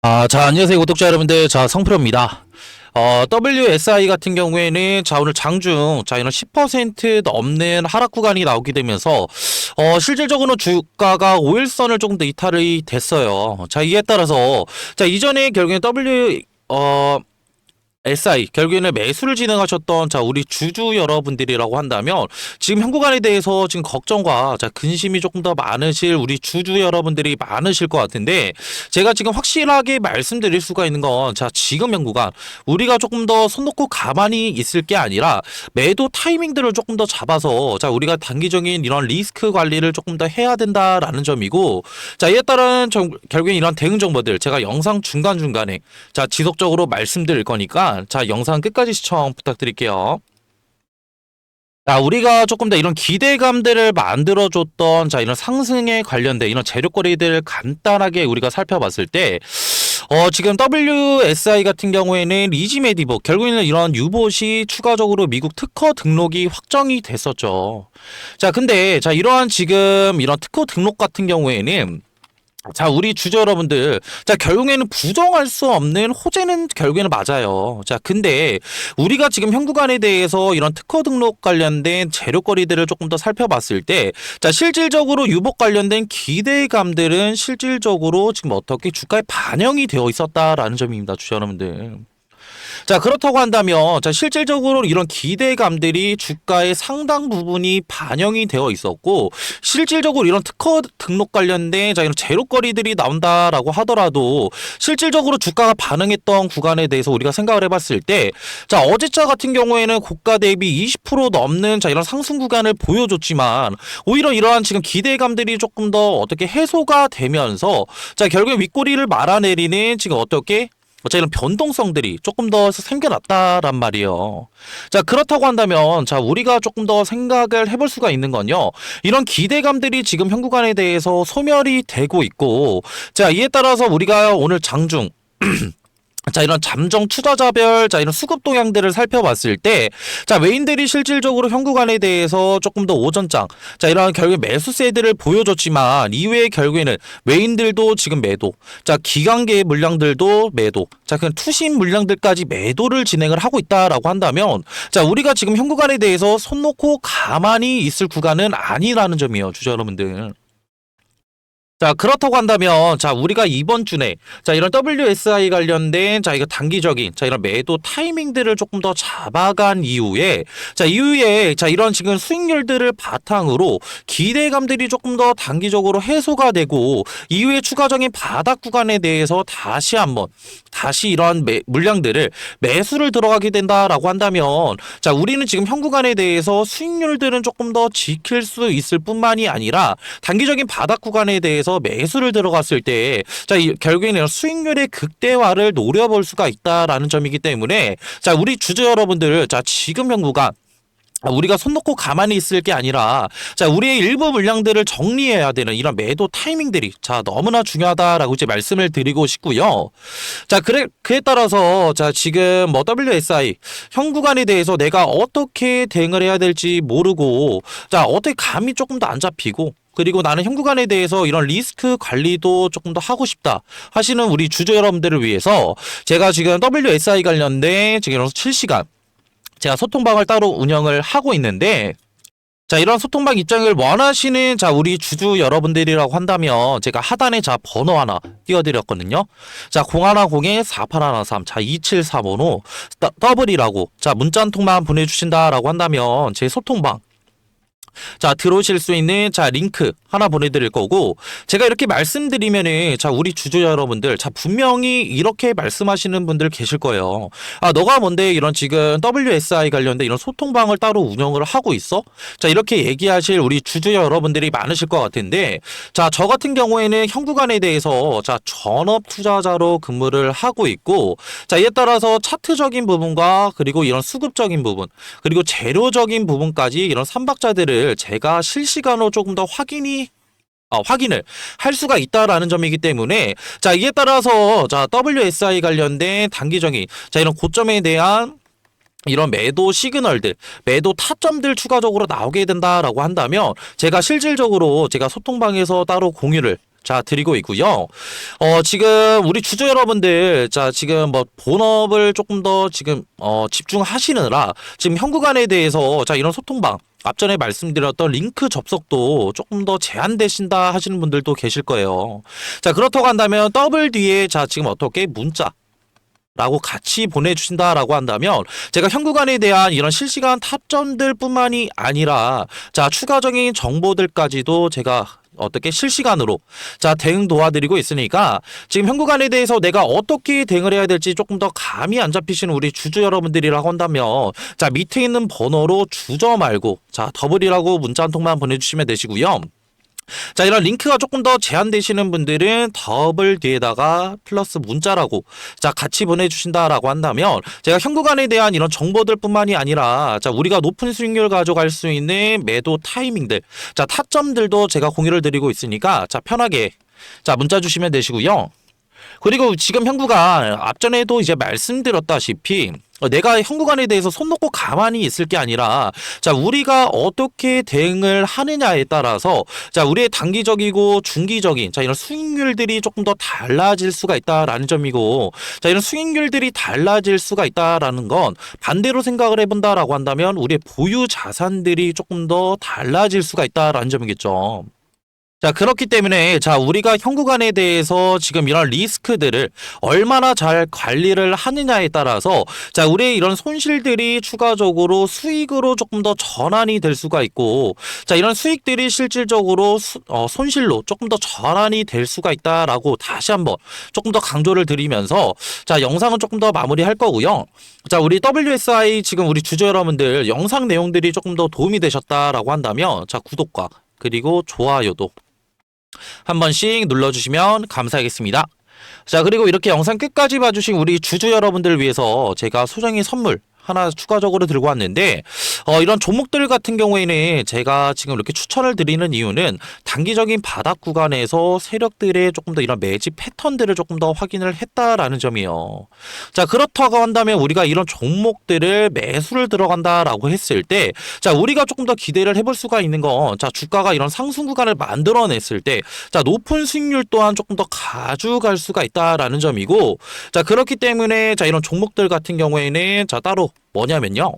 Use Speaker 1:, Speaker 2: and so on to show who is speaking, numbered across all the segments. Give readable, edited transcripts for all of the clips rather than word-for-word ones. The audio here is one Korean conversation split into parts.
Speaker 1: 자, 안녕하세요, 구독자 여러분들. 자, 성프로입니다. WSI 같은 경우에는 자, 오늘 장중, 자, 이런 10% 넘는 하락 구간이 나오게 되면서, 실질적으로 주가가 5일선을 조금 더 이탈이 됐어요. 자, 이에 따라서, 자, 이전에 결국엔 SI 결국에는 매수를 진행하셨던 자 우리 주주 여러분들이라고 한다면 지금 현 구간에 대해서 지금 걱정과 자 근심이 조금 더 많으실 우리 주주 여러분들이 많으실 것 같은데 제가 지금 확실하게 말씀드릴 수가 있는 건 자 지금 현 구간 우리가 조금 더 손 놓고 가만히 있을 게 아니라 매도 타이밍들을 조금 더 잡아서 자 우리가 단기적인 이런 리스크 관리를 조금 더 해야 된다라는 점이고 자 이에 따른 결국엔 이런 대응 정보들 제가 영상 중간중간에 자 지속적으로 말씀드릴 거니까 자, 영상 끝까지 시청 부탁드릴게요. 자, 우리가 조금 더 이런 기대감들을 만들어줬던 자, 이런 상승에 관련된 이런 재료거리들을 간단하게 우리가 살펴봤을 때, 지금 WSI 같은 경우에는 리지메디복, 결국에는 이런 유봇이 추가적으로 미국 특허 등록이 확정이 됐었죠. 자, 근데, 자, 이러한 지금 이런 특허 등록 같은 경우에는 자, 우리 주주 여러분들. 자, 결국에는 부정할 수 없는 호재는 결국에는 맞아요. 자, 근데 우리가 지금 현 구간에 대해서 이런 특허 등록 관련된 재료거리들을 조금 더 살펴봤을 때, 자, 실질적으로 유복 관련된 기대감들은 실질적으로 지금 어떻게 주가에 반영이 되어 있었다라는 점입니다, 주주 여러분들. 자, 그렇다고 한다면, 자, 실질적으로 이런 기대감들이 주가의 상당 부분이 반영이 되어 있었고, 실질적으로 이런 특허 등록 관련된, 자, 이런 재료거리들이 나온다라고 하더라도, 실질적으로 주가가 반응했던 구간에 대해서 우리가 생각을 해봤을 때, 자, 어제자 같은 경우에는 고가 대비 20% 넘는, 자, 이런 상승 구간을 보여줬지만, 오히려 이러한 지금 기대감들이 조금 더 어떻게 해소가 되면서, 자, 결국에 윗꼬리를 말아내리는 지금 어떻게 이런 변동성들이 조금 더 생겨났다란 말이에요. 자, 그렇다고 한다면, 자, 우리가 조금 더 생각을 해볼 수가 있는 건요. 이런 기대감들이 지금 현 구간에 대해서 소멸이 되고 있고, 자, 이에 따라서 우리가 오늘 장중, 자, 이런 잠정 투자자별, 자, 이런 수급 동향들을 살펴봤을 때, 자, 외인들이 실질적으로 현 구간에 대해서 조금 더 오전장, 자, 이런 결국에 매수세들을 보여줬지만, 이외에 결국에는 외인들도 지금 매도, 자, 기관계 물량들도 매도, 자, 그냥 투신 물량들까지 매도를 진행을 하고 있다라고 한다면, 자, 우리가 지금 현 구간에 대해서 손 놓고 가만히 있을 구간은 아니라는 점이에요, 주주 여러분들. 자, 그렇다고 한다면, 자, 우리가 이번 주에, 자, 이런 WSI 관련된, 자, 이거 단기적인, 자, 이런 매도 타이밍들을 조금 더 잡아간 이후에, 자, 이런 지금 수익률들을 바탕으로 기대감들이 조금 더 단기적으로 해소가 되고, 이후에 추가적인 바닥 구간에 대해서 다시 이러한 물량들을 매수를 들어가게 된다라고 한다면, 자, 우리는 지금 현 구간에 대해서 수익률들은 조금 더 지킬 수 있을 뿐만이 아니라, 단기적인 바닥 구간에 대해서 매수를 들어갔을 때, 자, 결국에는 수익률의 극대화를 노려볼 수가 있다라는 점이기 때문에, 자, 우리 주주 여러분들, 자, 지금 현 구간, 우리가 손 놓고 가만히 있을 게 아니라 자 우리의 일부 물량들을 정리해야 되는 이런 매도 타이밍들이 자 너무나 중요하다라고 이제 말씀을 드리고 싶고요. 자 그에 따라서 자 지금 뭐 WSI 현 구간에 대해서 내가 어떻게 대응을 해야 될지 모르고 자 어떻게 감이 조금 더 안 잡히고 그리고 나는 현 구간에 대해서 이런 리스크 관리도 조금 더 하고 싶다 하시는 우리 주주 여러분들을 위해서 제가 지금 WSI 관련된 지금 실시간 제가 소통방을 따로 운영을 하고 있는데 자 이런 소통방 입장을 원하시는 자 우리 주주 여러분들이라고 한다면 제가 하단에 자 번호 하나 띄워드렸거든요. 자 0102-4813 자 27355 더블이라고 자 문자 한 통만 보내주신다라고 한다면 제 소통방 자 들어오실 수 있는 자 링크 하나 보내드릴 거고 제가 이렇게 말씀드리면은 자 우리 주주 여러분들 자 분명히 이렇게 말씀하시는 분들 계실 거예요. 아 너가 뭔데 이런 지금 WSI 관련된 이런 소통방을 따로 운영을 하고 있어? 자 이렇게 얘기하실 우리 주주 여러분들이 많으실 것 같은데 자 저 같은 경우에는 현 구간에 대해서 자 전업 투자자로 근무를 하고 있고 자 이에 따라서 차트적인 부분과 그리고 이런 수급적인 부분 그리고 재료적인 부분까지 이런 삼박자들을 제가 실시간으로 조금 더 확인을 할 수가 있다라는 점이기 때문에 자 이에 따라서 자 WSI 관련된 단기적인 자 이런 고점에 대한 이런 매도 시그널들, 매도 타점들 추가적으로 나오게 된다라고 한다면 제가 실질적으로 제가 소통방에서 따로 공유를 자, 드리고 있고요. 지금 우리 주주 여러분들, 자, 지금 뭐 본업을 조금 더 지금 집중하시느라 지금 현구간에 대해서 자, 이런 소통방 앞전에 말씀드렸던 링크 접속도 조금 더 제한되신다 하시는 분들도 계실 거예요. 자, 그렇다고 한다면 더블 뒤에 자, 지금 어떻게 문자 라고 같이 보내주신다라고 한다면 제가 현구간에 대한 이런 실시간 탑점들 뿐만이 아니라 자, 추가적인 정보들까지도 제가 어떻게 실시간으로 자, 대응 도와드리고 있으니까 지금 현구간에 대해서 내가 어떻게 대응을 해야 될지 조금 더 감이 안 잡히시는 우리 주주 여러분들이라고 한다면 자, 밑에 있는 번호로 주저 말고 자, 더블이라고 문자 한 통만 보내주시면 되시고요. 자, 이런 링크가 조금 더 제한되시는 분들은 더블 뒤에다가 플러스 문자라고 자, 같이 보내주신다라고 한다면 제가 현구간에 대한 이런 정보들 뿐만이 아니라 자, 우리가 높은 수익률 가져갈 수 있는 매도 타이밍들 자, 타점들도 제가 공유를 드리고 있으니까 자, 편하게 자, 문자 주시면 되시고요. 그리고 지금 현구간 앞전에도 이제 말씀드렸다시피 내가 현구간에 대해서 손 놓고 가만히 있을 게 아니라 자, 우리가 어떻게 대응을 하느냐에 따라서 자, 우리의 단기적이고 중기적인 자, 이런 수익률들이 조금 더 달라질 수가 있다라는 점이고 자, 이런 수익률들이 달라질 수가 있다라는 건 반대로 생각을 해본다라고 한다면 우리의 보유 자산들이 조금 더 달라질 수가 있다라는 점이겠죠. 자, 그렇기 때문에 자, 우리가 현구간에 대해서 지금 이런 리스크들을 얼마나 잘 관리를 하느냐에 따라서 자, 우리의 이런 손실들이 추가적으로 수익으로 조금 더 전환이 될 수가 있고 자, 이런 수익들이 실질적으로 손실로 조금 더 전환이 될 수가 있다라고 다시 한번 조금 더 강조를 드리면서 자, 영상은 조금 더 마무리할 거고요. 자, 우리 WSI 지금 우리 주주 여러분들 영상 내용들이 조금 더 도움이 되셨다라고 한다면 자, 구독과 그리고 좋아요도 한 번씩 눌러주시면 감사하겠습니다. 자, 그리고 이렇게 영상 끝까지 봐주신 우리 주주 여러분들을 위해서 제가 소정의 선물 하나 추가적으로 들고 왔는데 이런 종목들 같은 경우에는 제가 지금 이렇게 추천을 드리는 이유는 단기적인 바닥 구간에서 세력들의 조금 더 이런 매집 패턴들을 조금 더 확인을 했다라는 점이에요. 자, 그렇다고 한다면 우리가 이런 종목들을 매수를 들어간다라고 했을 때 자, 우리가 조금 더 기대를 해볼 수가 있는 건 자, 주가가 이런 상승 구간을 만들어냈을 때 자, 높은 수익률 또한 조금 더 가져갈 수가 있다라는 점이고 자, 그렇기 때문에 자, 이런 종목들 같은 경우에는 자, 따로 뭐냐면요.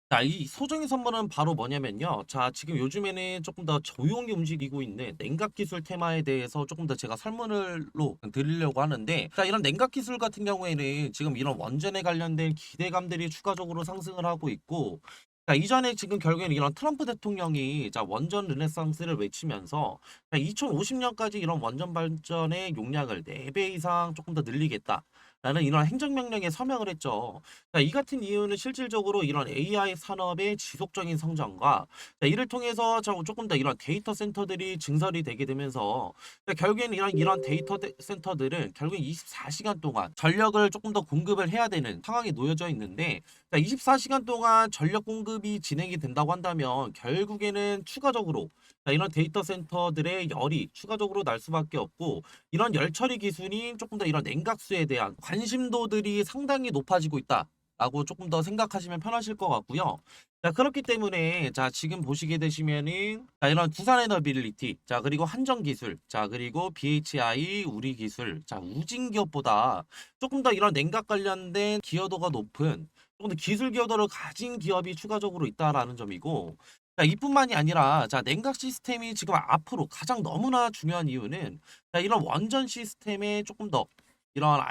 Speaker 1: 자, 이 소정의 선물은 바로 뭐냐면요. 자, 지금 요즘에는 조금 더 조용히 움직이고 있는 냉각 기술 테마에 대해서 조금 더 제가 설문을로 드리려고 하는데, 자, 이런 냉각 기술 같은 경우에는 지금 이런 원전에 관련된 기대감들이 추가적으로 상승을 하고 있고, 자, 이전에 지금 결국에는 이런 트럼프 대통령이 자, 원전 르네상스를 외치면서 자, 2050년까지 이런 원전 발전의 용량을 4배 이상 조금 더 늘리겠다. 라는 이런 행정명령에 서명을 했죠. 자, 이 같은 이유는 실질적으로 이런 AI 산업의 지속적인 성장과 자, 이를 통해서 조금 더 이런 데이터 센터들이 증설이 되게 되면서 자, 결국에는 이런 데이터 센터들은 결국엔 24시간 동안 전력을 조금 더 공급을 해야 되는 상황에 놓여져 있는데 자, 24시간 동안 전력 공급이 진행이 된다고 한다면 결국에는 추가적으로 자, 이런 데이터 센터들의 열이 추가적으로 날 수밖에 없고 이런 열 처리 기술이 조금 더 이런 냉각수에 대한 관심도들이 상당히 높아지고 있다라고 조금 더 생각하시면 편하실 것 같고요. 자, 그렇기 때문에 자, 지금 보시게 되시면은 자, 이런 두산에너빌리티 자, 그리고 한전기술 자, 그리고 BHI 우리기술 자, 우진기업보다 조금 더 이런 냉각 관련된 기여도가 높은 조금 더 기술 기여도를 가진 기업이 추가적으로 있다라는 점이고 자, 이뿐만이 아니라 자, 냉각 시스템이 지금 앞으로 가장 너무나 중요한 이유는 자, 이런 원전 시스템의 조금 더 이런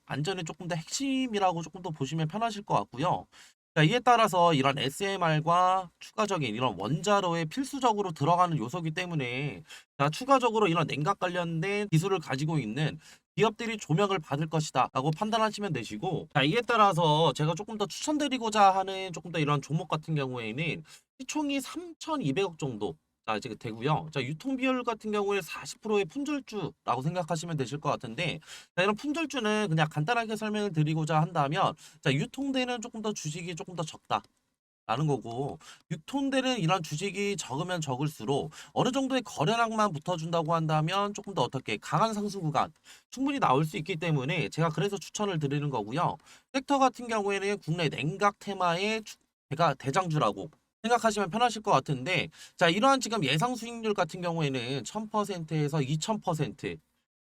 Speaker 1: 안전의 조금 더 핵심이라고 조금 더 보시면 편하실 것 같고요. 자, 이에 따라서 이런 SMR과 추가적인 이런 원자로에 필수적으로 들어가는 요소이기 때문에 자, 추가적으로 이런 냉각 관련된 기술을 가지고 있는 기업들이 조명을 받을 것이다 라고 판단하시면 되시고 자, 이에 따라서 제가 조금 더 추천드리고자 하는 조금 더 이런 종목 같은 경우에는 시총이 3,200억 정도 자, 이제 되고요. 자, 유통 비율 같은 경우에 40%의 품절주라고 생각하시면 되실 것 같은데 자, 이런 품절주는 그냥 간단하게 설명을 드리고자 한다면 자, 유통되는 조금 더 주식이 조금 더 적다. 라는 거고 유통되는 이런 주식이 적으면 적을수록 어느 정도의 거래량만 붙어준다고 한다면 조금 더 어떻게 강한 상승 구간 충분히 나올 수 있기 때문에 제가 그래서 추천을 드리는 거고요. 섹터 같은 경우에는 국내 냉각 테마의 제가 대장주라고 생각하시면 편하실 것 같은데, 자, 이러한 지금 예상 수익률 같은 경우에는 1000%에서 2000%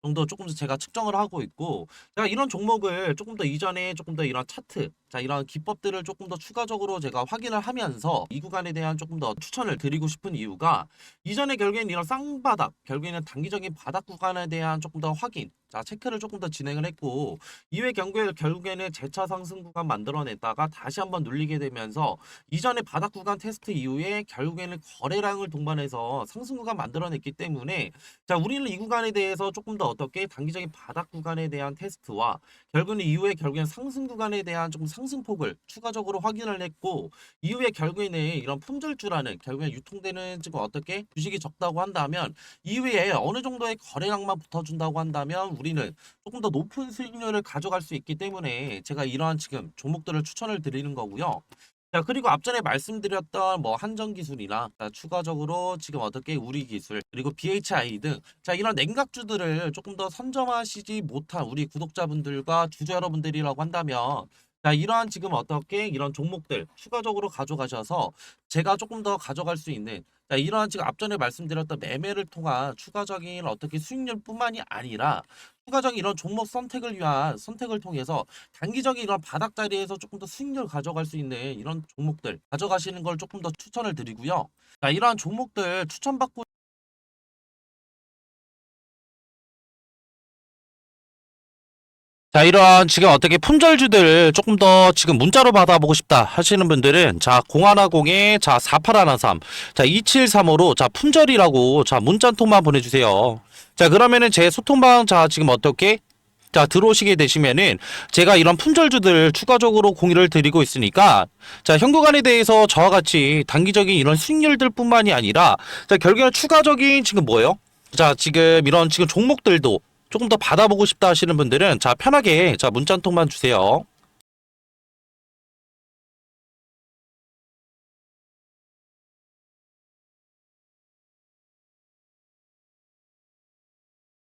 Speaker 1: 정도 조금 더 제가 측정을 하고 있고, 제가 이런 종목을 조금 더 이전에 조금 더 이런 차트, 자, 이런 기법들을 조금 더 추가적으로 제가 확인을 하면서 이 구간에 대한 조금 더 추천을 드리고 싶은 이유가, 이전에 결국에는 이런 쌍바닥, 결국에는 단기적인 바닥 구간에 대한 조금 더 확인, 자, 체크를 조금 더 진행을 했고, 이후에 경우에 결국에는 재차 상승 구간 만들어냈다가 다시 한번 눌리게 되면서 이전에 바닥 구간 테스트 이후에 결국에는 거래량을 동반해서 상승 구간 만들어냈기 때문에, 자, 우리는 이 구간에 대해서 조금 더 어떻게 단기적인 바닥 구간에 대한 테스트와 결국에는 이후에 결국에는 상승 구간에 대한 조금 상승폭을 추가적으로 확인을 했고, 이후에 결국에는 이런 품절주라는 결국에 유통되는 지금 어떻게 주식이 적다고 한다면, 이후에 어느 정도의 거래량만 붙어준다고 한다면 우리는 조금 더 높은 수익률을 가져갈 수 있기 때문에 제가 이러한 지금 종목들을 추천을 드리는 거고요. 자, 그리고 앞전에 말씀드렸던 뭐 한전기술이나, 자, 추가적으로 지금 어떻게 우리기술, 그리고 BHI 등, 자, 이런 냉각주들을 조금 더 선점하시지 못한 우리 구독자분들과 주주 여러분들이라고 한다면, 자, 이러한 지금 어떻게 이런 종목들 추가적으로 가져가셔서 제가 조금 더 가져갈 수 있는, 자, 이러한 지금 앞전에 말씀드렸던 매매를 통한 추가적인 어떻게 수익률뿐만이 아니라 추가적인 이런 종목 선택을 위한 선택을 통해서 단기적인 이런 바닥 자리에서 조금 더 수익률 가져갈 수 있는 이런 종목들 가져가시는 걸 조금 더 추천을 드리고요. 자, 이러한 종목들 추천받고, 자, 이런 지금 어떻게 품절주들 조금 더 지금 문자로 받아보고 싶다 하시는 분들은, 자, 0110에 자, 4813, 자, 2735로 자, 품절이라고 자, 문자 한 통만 보내주세요. 자, 그러면은 제 소통방, 자, 지금 어떻게 자, 들어오시게 되시면은 제가 이런 품절주들 추가적으로 공유를 드리고 있으니까, 자, 현구간에 대해서 저와 같이 단기적인 이런 수익률들 뿐만이 아니라, 자, 결국에는 추가적인 지금 뭐예요? 자, 지금 이런 지금 종목들도 조금 더 받아보고 싶다 하시는 분들은, 자, 편하게 자, 문자 한 통만 주세요.